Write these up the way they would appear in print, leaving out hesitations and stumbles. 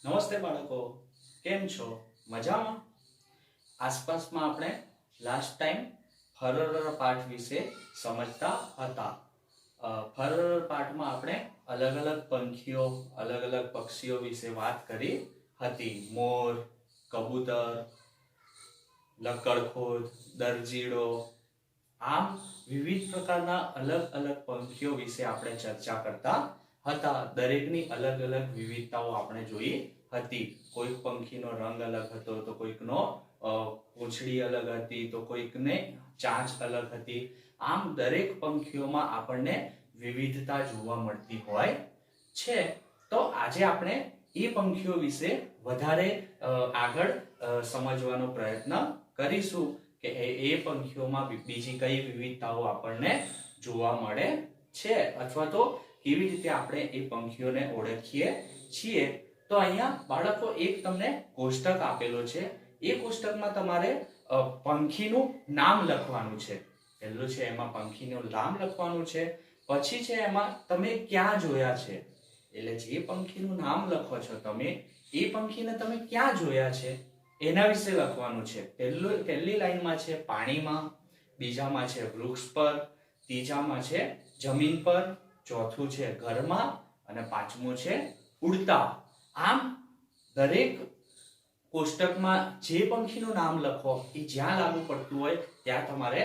નમસ્તે બાળકો, કેમ છો? મજામાં? આસપાસમાં આપણે લાસ્ટ ટાઈમ ફરર પાઠ વિશે સમજતા હતા. ફરર પાઠમાં આપણે અલગ અલગ પંખીઓ, અલગ અલગ પક્ષીઓ વિશે વાત કરી હતી. મોર, કબૂતર, લક્કડખોદ, દરજીડો, આમ વિવિધ પ્રકારના અલગ અલગ પંખીઓ વિશે આપણે ચર્ચા કરતા હતા. દરેકની અલગ અલગ વિવિધતાઓ આપણે જોઈ હતી. કોઈક પંખીનો રંગ અલગ હતો, તો કોઈકનો પૂંછડી અલગ હતી, તો કોઈકને ચાંચ અલગ હતી. આમ દરેક પંખીઓમાં આપણને વિવિધતા જોવા મળતી હોય છે. તો આજે આપણે એ પંખીઓ વિશે વધારે આગળ સમજવાનો પ્રયત્ન કરીશું કે એ પંખીઓમાં બીજી કઈ વિવિધતાઓ આપણને જોવા મળે છે, અથવા તો કેવી રીતે આપણે એ પંખીઓને ઓળખીએ છીએ. તો અહીંયા બાળકો એક તમને કોષ્ટક આપેલો છે. એ કોષ્ટકમાં તમારે પંખીનું નામ લખવાનું છે. પહેલું છે એમાં પંખીનું નામ લખવાનું છે. પછી છે એમાં તમે ક્યાં જોયા છે, એટલે જે પંખીનું નામ લખો છો તમે, એ પંખીને તમે ક્યાં જોયા છે એના વિશે લખવાનું છે. પહેલી લાઈનમાં છે પાણીમાં, બીજામાં છે વૃક્ષ પર, ત્રીજામાં છે જમીન પર, ચોથું છે ઘરમાં અને પાંચમું છે ઉડતા. આમ દરેક કોષ્ટકમાં જે પંખીનું નામ લખો એ જ્યાં લાગુ પડતું હોય ત્યાં તમારે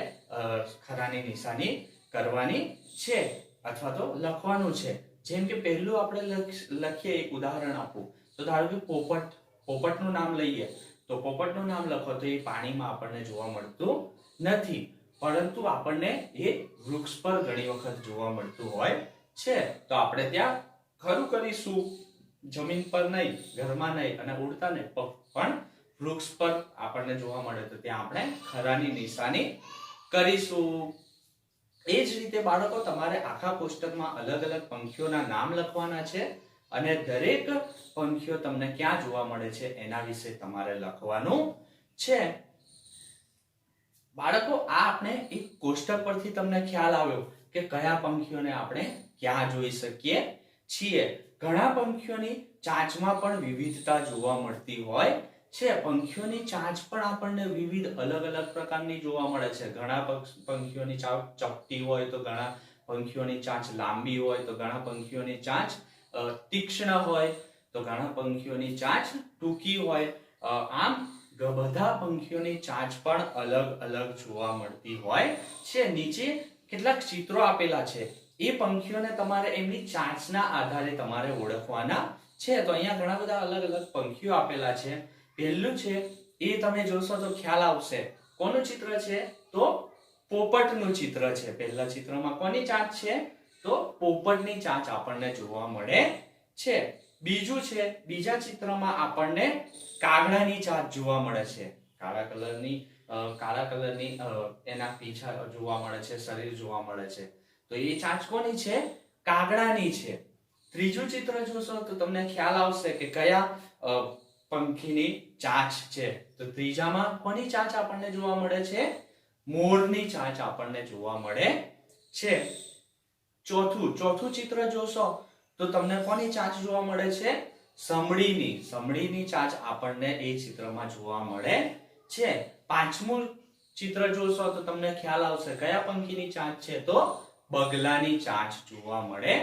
ખરાની નિશાની કરવાની છે અથવા તો લખવાનું છે. જેમ કે પહેલું આપણે લખીએ, એક ઉદાહરણ આપું તો ધારો કે પોપટનું નામ લઈએ તો પોપટનું નામ લખો તો એ પાણીમાં આપણને જોવા મળતું નથી, પરંતુ આપણને એ વૃક્ષ પર ઘણી વખત જોવા મળતું હોય છે. તો આપણે ત્યાં ખરું કરીશું, જમીન પર નહીં, ઘરમાં નહીં અને ઉડતા નહીં, પણ વૃક્ષ પર આપણને જોવા મળે તો ત્યાં આપણે ખરાની નિશાની કરીશું. એ જ રીતે બાળકો તમારે આખા કોષ્ટકમાં અલગ અલગ પંખીઓના નામ લખવાના છે અને દરેક પંખીઓ તમને ક્યાં જોવા મળે છે એના વિશે તમારે લખવાનું છે. બાળકો, આ આપણે એક કોષ્ટક પરથી તમને ખ્યાલ આવ્યો કે કયા પંખીઓને આપણે ક્યાં જોઈ શકીએ છીએ. ઘણા પંખીઓની ચાંચમાં પણ વિવિધતા જોવા મળતી હોય છે. પંખીઓની ચાંચ પણ આપણને વિવિધ અલગ અલગ પ્રકારની જોવા મળે છે. ઘણા પંખીઓની ચાંચ ચપટી હોય, તો ઘણા પંખીઓની ચાંચ લાંબી હોય, તો ઘણા પંખીઓની ચાંચ તીક્ષ્ણ હોય, તો ઘણા પંખીઓની ચાંચ ટૂંકી હોય. આમ બધા પંખીઓની ચાંચ પણ અલગ અલગ જોવા મળતી હોય છે. નીચે કેટલાક ચિત્રો આપેલા છે. એ પંખીઓને તમારે એમની ચાંચના આધારે તમારે ઓળખવાના છે. તો અહીંયા ઘણા બધા અલગ અલગ પંખીઓ આપેલા છે. પહેલું છે એ તમે જોશો તો ખ્યાલ આવશે. કોનું ચિત્ર છે? તો પોપટનું ચિત્ર છે. પહેલા ચિત્રમાં કોની ચાંચ છે? તો પોપટની ચાંચ આપણને જોવા મળે છે. બીજું છે, બીજા ચિત્રમાં આપણને કાગડાની ચાંચ જોવા મળે છે. કાળા કલરની એના પીછા જોવા મળે છે, શરીર જોવા મળે છે. તો એ ચાંચ કોની છે? કાગડાની છે. ત્રીજું ચિત્ર જોશો તો તમને ખ્યાલ આવશે કે કયા પંખીની ચાંચ છે. તો ત્રીજામાં કોની ચાંચ આપણને જોવા મળે છે? મોરની ચાંચ આપણને જોવા મળે છે. ચોથું ચિત્ર જોશો તો તમને કોની ચાંચ જોવા મળે છે? સમડીની ચાંચ આપણને એ ચિત્રમાં જોવા મળે છે. પાંચમું ચિત્ર જોશો તો તમને ખ્યાલ આવશે કયા પંખીની ચાંચ છે? તો બગલાની ચાંચ જોવા મળે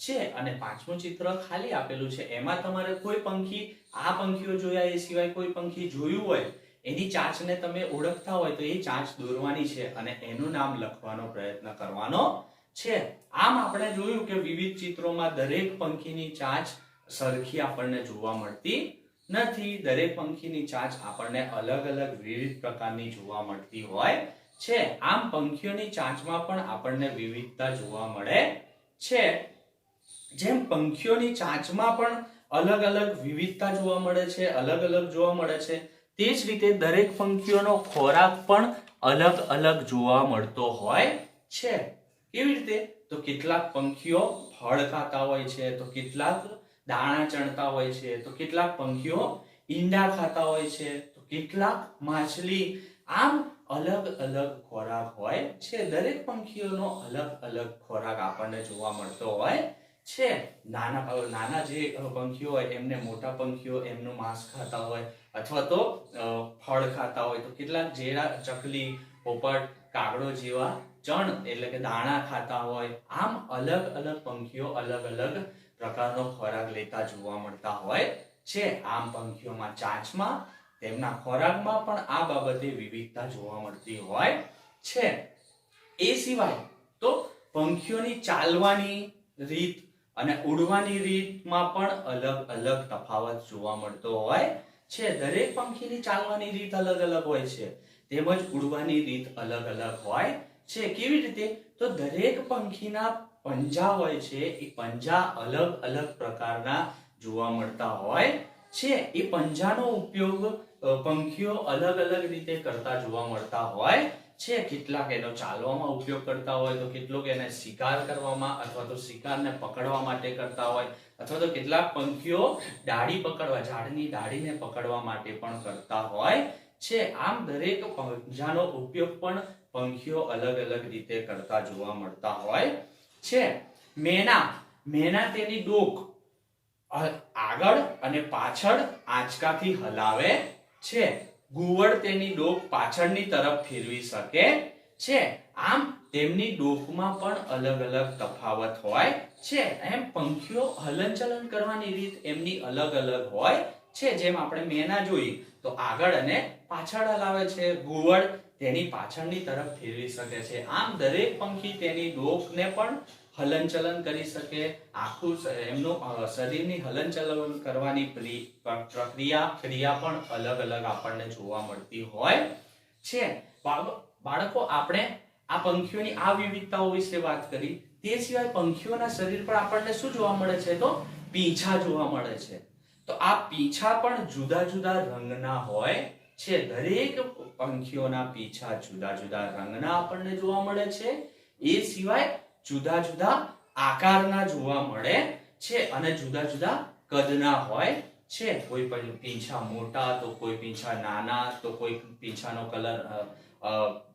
છે. અને પાંચમું ચિત્ર ખાલી આપેલું છે. એમાં તમારે કોઈ પંખી, આ પંખીઓ જોયા એ સિવાય કોઈ પંખી જોયું હોય, એની ચાંચને તમે ઓળખતા હોય તો એ ચાંચ દોરવાની છે અને એનું નામ લખવાનો પ્રયત્ન કરવાનો છે. આમ આપણે જોયું કે વિવિધ ચિત્રોમાં દરેક પંખીની ચાંચ સરખી આપણને જોવા મળતી નથી. દરેક પંખીની ચાંચ આપણને અલગ અલગ વિવિધ પ્રકારની જોવા મળતી હોય છે. આમ પંખીઓની ચાંચમાં પણ આપણને વિવિધતા જોવા મળે છે. જેમ પંખીઓની ચાંચમાં પણ અલગ અલગ વિવિધતા જોવા મળે છે, અલગ અલગ જોવા મળે છે, તે જ રીતે દરેક પંખીઓનો ખોરાક પણ અલગ અલગ જોવા મળતો હોય છે. કેવી રીતે? તો કેટલાક પંખીઓ ફળ ખાતા હોય છે, તો કેટલાક દાણા ચણતા હોય છે, તો કેટલાક પંખીઓ ઈંડા ખાતા હોય છે, તો કેટલાક માછલી. આમ અલગ અલગ ખોરાક હોય છે. દરેક પંખીઓનો અલગ અલગ ખોરાક આપણને જોવા મળતો હોય છે. નાના જે પંખીઓ હોય એમને મોટા પંખીઓ એમનું માંસ ખાતા હોય અથવા તો ફળ ખાતા હોય, તો કેટલાક જેરા, ચકલી, પોપટ, કાગડો જેવા ચણ એટલે કે દાણા ખાતા હોય. આમ અલગ અલગ પંખીઓ અલગ અલગ પ્રકારનો ખોરાક લેતા જોવા મળતા હોય છે. આમ પંખીઓમાં ચાંચમાં, તેમના ખોરાકમાં પણ આ બાબતે વિવિધતા જોવા મળતી હોય છે. એ સિવાય તો પંખીઓની ચાલવાની રીત અને ઉડવાની રીતમાં પણ અલગ અલગ તફાવત જોવા મળતો હોય છે. દરેક પંખીની ચાલવાની રીત અલગ અલગ હોય છે, તેમજ ઉડવાની રીત અલગ અલગ હોય છે. કેવી રીતે? તો દરેક પંખીના પંજા હોય છે, એ પંજા અલગ અલગ પ્રકારના જોવા મળતા હોય છે. એ પંજાનો ઉપયોગ પંખીઓ અલગ અલગ રીતે કરતા જોવા મળતા હોય છે. કેટલાક એનો ચાલવામાં ઉપયોગ કરતા હોય, તો કેટલોક એને શિકાર કરવામાં અથવા તો શિકારને પકડવા માટે કરતા હોય, અથવા તો કેટલાક પંખીઓ ડાળી પકડવા, ઝાડની ડાળીને પકડવા માટે પણ કરતા હોય છે. આમ દરેક પંજાનો ઉપયોગ પણ પંખીઓ અલગ અલગ રીતે કરતા જોવા મળતા હોય છે. મેના તેની ડોક આગળ અને પાછળ આંચકાથી હલાવે છે. ઘુવડ તેની ડોક પાછળની તરફ ફેરવી શકે છે. આમ તેમની ડોકમાં પણ અલગ અલગ તફાવત હોય છે. એમ પંખીઓ હલનચલન કરવાની રીત એમની અલગ અલગ હોય છે. જેમ આપણે મેના જોઈ તો આગળ અને પાછળ હલાવે છે, ઘુવડ તેની પાછળની તરફ ફેરવી શકે છે. આમ દરેક પંખી તેની ડોકને પણ હલનચલન કરી શકે, આખું એમનું શરીરની હલનચલન કરવાની ક્રિયા પણ અલગ અલગ આપણને જોવા મળતી હોય છે. બાળકો, આપણે આ પંખીઓની આ વિવિધતાઓ વિશે વાત કરી. તે સિવાય પંખીઓના શરીર પર આપણને શું જોવા મળે છે? તો પીંછા જોવા મળે છે. તો આ પીંછા પણ જુદા જુદા રંગના હોય છે. દરેક પંખીઓના પીંછા જુદા જુદા રંગના આપણને જોવા મળે છે. એ સિવાય જુદા જુદા આકારના જોવા મળે છે અને જુદા જુદા કદના હોય છે. કોઈ પણ પીંછા મોટા, તો કોઈ પીંછા નાના, તો કોઈ પીંછાનો કલર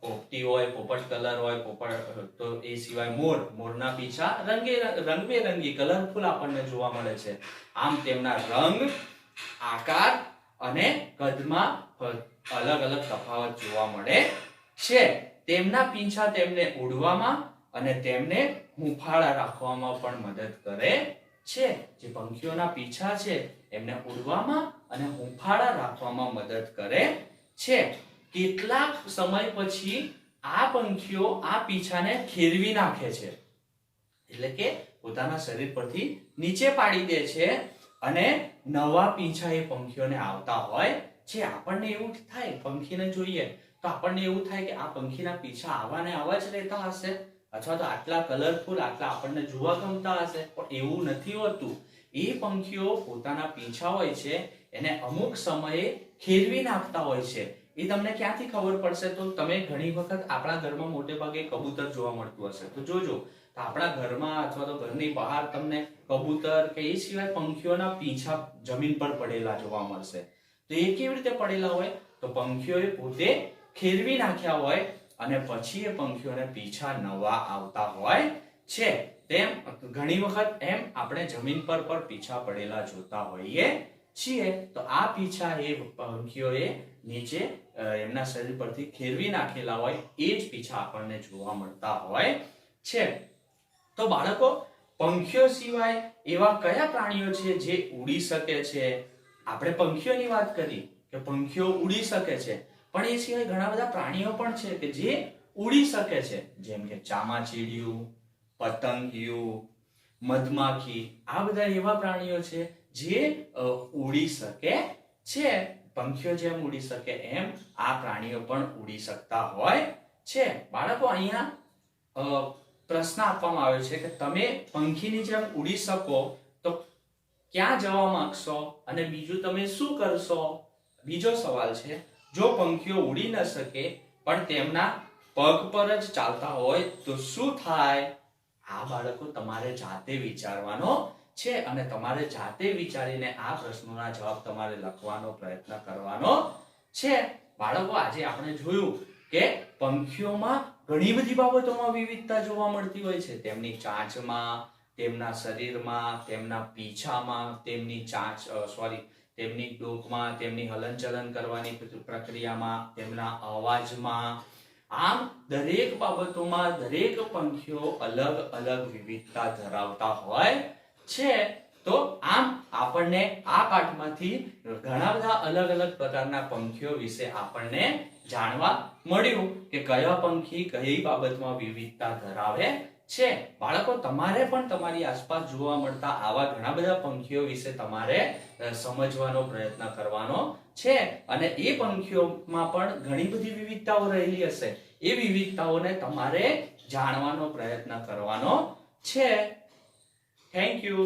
પોપટી હોય, પોપટ કલર હોય, પોપટ. તો એ સિવાય મોરના પીંછા રંગબેરંગી કલરફુલ આપણને જોવા મળે છે. આમ તેમના રંગ, આકાર અને કદમાં અલગ અલગ તફાવત જોવા મળે છે. તેમના પીંછા તેમને ઉડવામાં અને તેમને હૂંફાળા રાખવામાં પણ મદદ કરે છે. જે પંખીઓના પીંછા છે એમને ઉડવામાં અને હૂંફાળા રાખવામાં મદદ કરે છે. કેટલાક સમય પછી આ પંખીઓ આ પીંછાને ખેરવી નાખે છે, એટલે કે પોતાના શરીર પરથી નીચે પાડી દે છે અને નવા પીંછા એ પંખીઓને આવતા હોય છે. આપણને એવું થાય, પંખીને જોઈએ તો આપણને એવું થાય કે આ પંખીના પીંછા આવા ને આવા જ રહેતા હશે, અથવા તો આટલા કલરફુલ, આટલા આપણને જોવા ગમતા હશે. પણ એવું નથી હોતું. એ પંખીઓ પોતાના પીંછા હોય છે એને અમુક સમયે ખેરવી નાખતા હોય છે. એ તમને ક્યાંથી ખબર પડશે? તો તમે ઘણી વખત આપણા ઘરમાં મોટે ભાગે કબૂતર જોવા મળતું હશે, તો જોજો. તો આપણા ઘરમાં અથવા તો ઘરની બહાર તમને કબૂતર કે એ સિવાય પંખીઓના પીંછા જમીન પર પડેલા જોવા મળશે. તો એ કેવી રીતે પડેલા હોય? તો પંખીઓએ પોતે ખેરવી નાખ્યા હોય અને પછી એ પંખીઓને પીંછા નવા આવતા હોય છે. તેમ ઘણી વખત એમ આપણે જમીન પર પીંછા પડેલા જોતા હોઈએ છીએ. તો આ પીંછા એ પંખીઓએ નીચે એમના શરીર પરથી ખેરવી નાખેલા હોય, એ જ પીંછા આપણને જોવા મળતા હોય છે. તો બાળકો, પંખીઓ સિવાય એવા કયા પ્રાણીઓ છે જે ઉડી શકે છે? આપણે પંખીઓની વાત કરી કે પંખીઓ ઉડી શકે છે, પણ એ સિવાય ઘણા બધા પ્રાણીઓ પણ છે કે જે ઉડી શકે છે. જેમ કે ચામાચીડિયું, પતંગિયું, મધમાખી. આ બધા એવા પ્રાણીઓ છે જે ઉડી શકે છે. પંખીઓ જેમ ઉડી શકે એમ આ પ્રાણીઓ પણ ઉડી શકતા હોય છે. બાળકો, અહીંયા પ્રશ્ન આપવામાં આવ્યો છે કે તમે પંખીની જેમ ઉડી શકો તો ક્યાં જવા માંગશો અને બીજું તમે શું કરશો? બીજો સવાલ છે, જો પંખીઓ ઉડી ન શકે પણ તેમના પગ પર જ ચાલતા હોય તો શું થાય? આ બાળકો તમારે જાતે વિચારવાનો છે અને તમારે જાતે વિચારીને આ પ્રશ્નોના જવાબ તમારે લખવાનો પ્રયત્ન કરવાનો છે. બાળકો, આજે આપણે જોયું કે પંખીઓમાં ઘણી બધી બાબતોમાં વિવિધતા જોવા મળતી હોય છે. તેમની ચાંચમાં, તેમના શરીરમાં, તેમના પીછામાં, તેમની તેમની ડોકમાં, તેમની હલનચલન કરવાની પ્રક્રિયામાં, તેમના અવાજમાં, આમ દરેક બાબતોમાં દરેક પંખીઓ અલગ અલગ વિવિધતા ધરાવતા હોય છે. તો આમ આપણને આ પાઠમાંથી ઘણા બધા અલગ અલગ પ્રકારના પંખીઓ વિશે આપણને જાણવા મળ્યું કે કયા પંખી કઈ બાબતમાં વિવિધતા ધરાવે છે. બાળકો, તમારે પણ તમારી આસપાસ જોવા મળતા આવા ઘણા બધા પંખીઓ વિશે તમારે સમજવાનો પ્રયત્ન કરવાનો છે અને એ પંખીઓમાં પણ ઘણી બધી વિવિધતાઓ રહેલી હશે. એ વિવિધતાઓને તમારે જાણવાનો પ્રયત્ન કરવાનો છે. Thank you.